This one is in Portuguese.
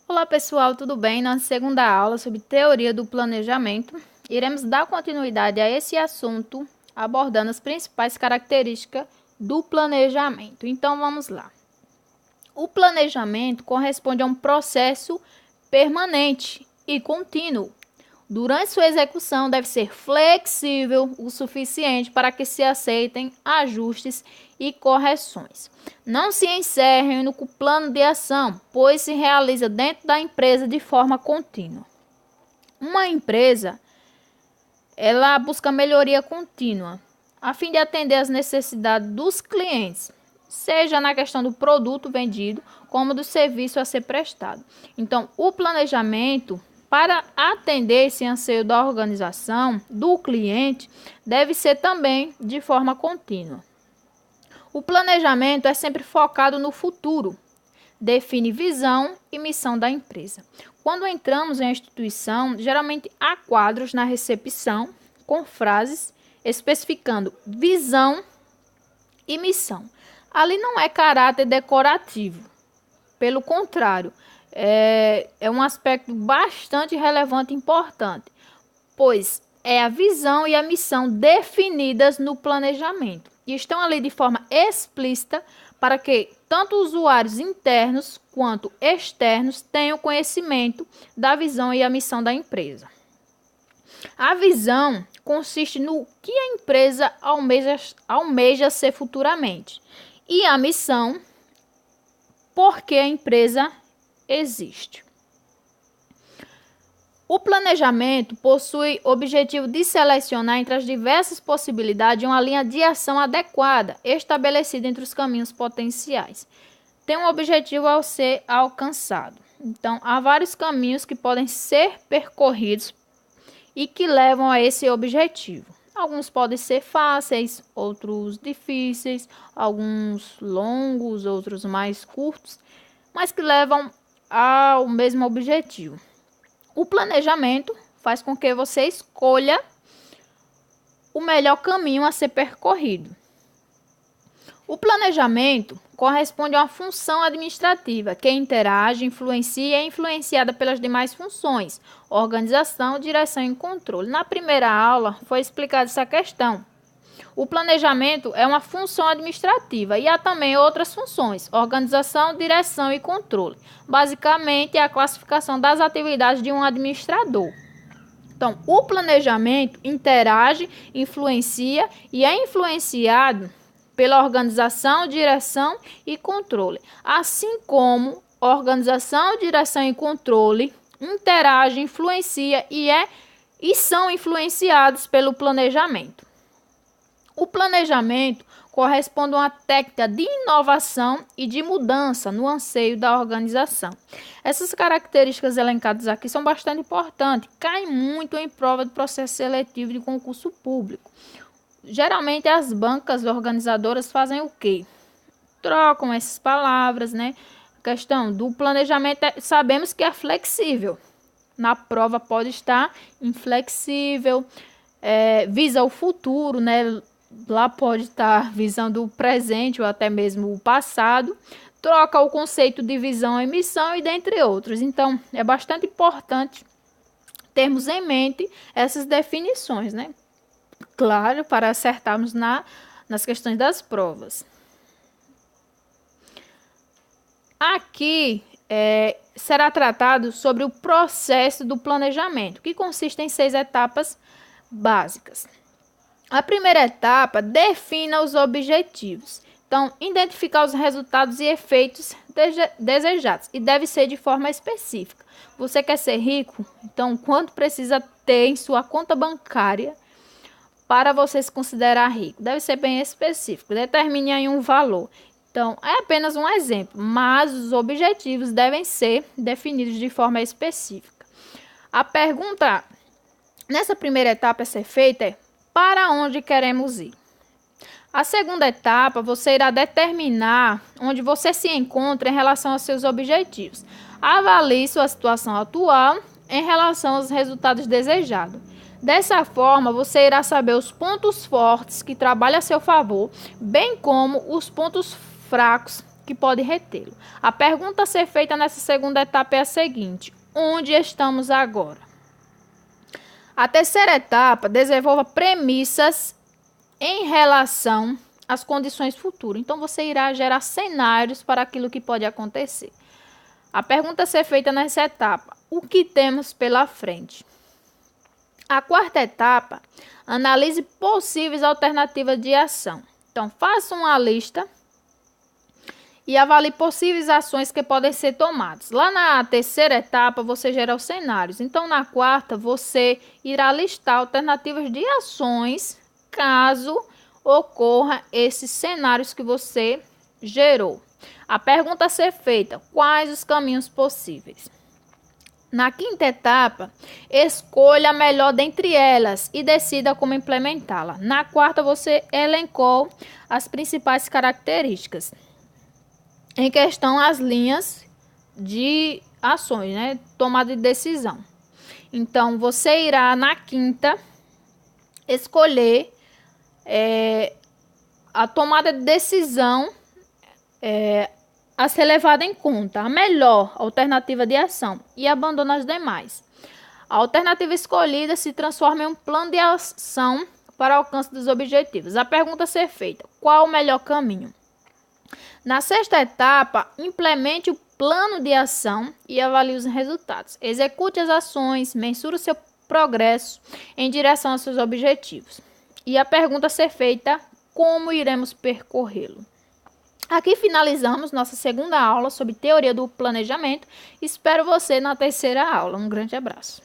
Olá pessoal, tudo bem? Na segunda aula sobre teoria do planejamento, iremos dar continuidade a esse assunto, abordando as principais características do planejamento. Então vamos lá. O planejamento corresponde a um processo permanente e contínuo. Durante sua execução, deve ser flexível o suficiente para que se aceitem ajustes e correções. Não se encerre no plano de ação, pois se realiza dentro da empresa de forma contínua. Uma empresa, ela busca melhoria contínua, a fim de atender às necessidades dos clientes, seja na questão do produto vendido, como do serviço a ser prestado. Então, o planejamento, para atender esse anseio da organização, do cliente, deve ser também de forma contínua. O planejamento é sempre focado no futuro, define visão e missão da empresa. Quando entramos em uma instituição, geralmente há quadros na recepção com frases especificando visão e missão. Ali não é caráter decorativo, pelo contrário, é um aspecto bastante relevante e importante, pois é a visão e a missão definidas no planejamento e estão ali de forma explícita para que tanto usuários internos quanto externos tenham conhecimento da visão e a missão da empresa. A visão consiste no que a empresa almeja ser futuramente e a missão, porque a empresa existe. O planejamento possui o objetivo de selecionar entre as diversas possibilidades uma linha de ação adequada, estabelecida entre os caminhos potenciais. Tem um objetivo a ser alcançado. Então, há vários caminhos que podem ser percorridos e que levam a esse objetivo. Alguns podem ser fáceis, outros difíceis, alguns longos, outros mais curtos, mas que levam ao mesmo objetivo. O planejamento faz com que você escolha o melhor caminho a ser percorrido. O planejamento corresponde a uma função administrativa que interage, influencia e é influenciada pelas demais funções, organização, direção e controle. Na primeira aula foi explicada essa questão. O planejamento é uma função administrativa e há também outras funções, organização, direção e controle. Basicamente, é a classificação das atividades de um administrador. Então, o planejamento interage, influencia e é influenciado pela organização, direção e controle. Assim como organização, direção e controle interagem, influencia e são influenciados pelo planejamento. O planejamento corresponde a uma técnica de inovação e de mudança no anseio da organização. Essas características elencadas aqui são bastante importantes, caem muito em prova do processo seletivo de concurso público. Geralmente as bancas organizadoras fazem o quê? Trocam essas palavras, né? A questão do planejamento sabemos que é flexível. Na prova pode estar inflexível, visa o futuro, né? Lá pode estar visando o presente ou até mesmo o passado, troca o conceito de visão e missão e dentre outros. Então, é bastante importante termos em mente essas definições, né? Claro, para acertarmos nas questões das provas. Aqui será tratado sobre o processo do planejamento, que consiste em 6 etapas básicas. A primeira etapa define os objetivos. Então, identificar os resultados e efeitos desejados e deve ser de forma específica. Você quer ser rico? Então, quanto precisa ter em sua conta bancária para você se considerar rico? Deve ser bem específico. Determine aí um valor. Então, é apenas um exemplo, mas os objetivos devem ser definidos de forma específica. A pergunta nessa primeira etapa a ser feita é: para onde queremos ir? A segunda etapa, você irá determinar onde você se encontra em relação aos seus objetivos. Avalie sua situação atual em relação aos resultados desejados. Dessa forma, você irá saber os pontos fortes que trabalham a seu favor, bem como os pontos fracos que pode retê-lo. A pergunta a ser feita nessa segunda etapa é a seguinte: onde estamos agora? A terceira etapa desenvolva premissas em relação às condições futuras. Então, você irá gerar cenários para aquilo que pode acontecer. A pergunta a ser feita nessa etapa: o que temos pela frente? A quarta etapa, analise possíveis alternativas de ação. Então, faça uma lista e avalie possíveis ações que podem ser tomadas. Lá na terceira etapa, você gera os cenários. Então, na quarta, você irá listar alternativas de ações caso ocorra esses cenários que você gerou. A pergunta a ser feita: quais os caminhos possíveis? Na quinta etapa, escolha a melhor dentre elas e decida como implementá-la. Na quarta, você elencou as principais características. Em questão, as linhas de ações, né? Tomada de decisão. Então, você irá, na quinta, escolher a tomada de decisão a ser levada em conta, a melhor alternativa de ação, e abandona as demais. A alternativa escolhida se transforma em um plano de ação para o alcance dos objetivos. A pergunta a ser feita: qual o melhor caminho? Na sexta etapa, implemente o plano de ação e avalie os resultados. Execute as ações, mensure o seu progresso em direção aos seus objetivos. E a pergunta a ser feita: como iremos percorrê-lo? Aqui finalizamos nossa segunda aula sobre teoria do planejamento. Espero você na terceira aula. Um grande abraço.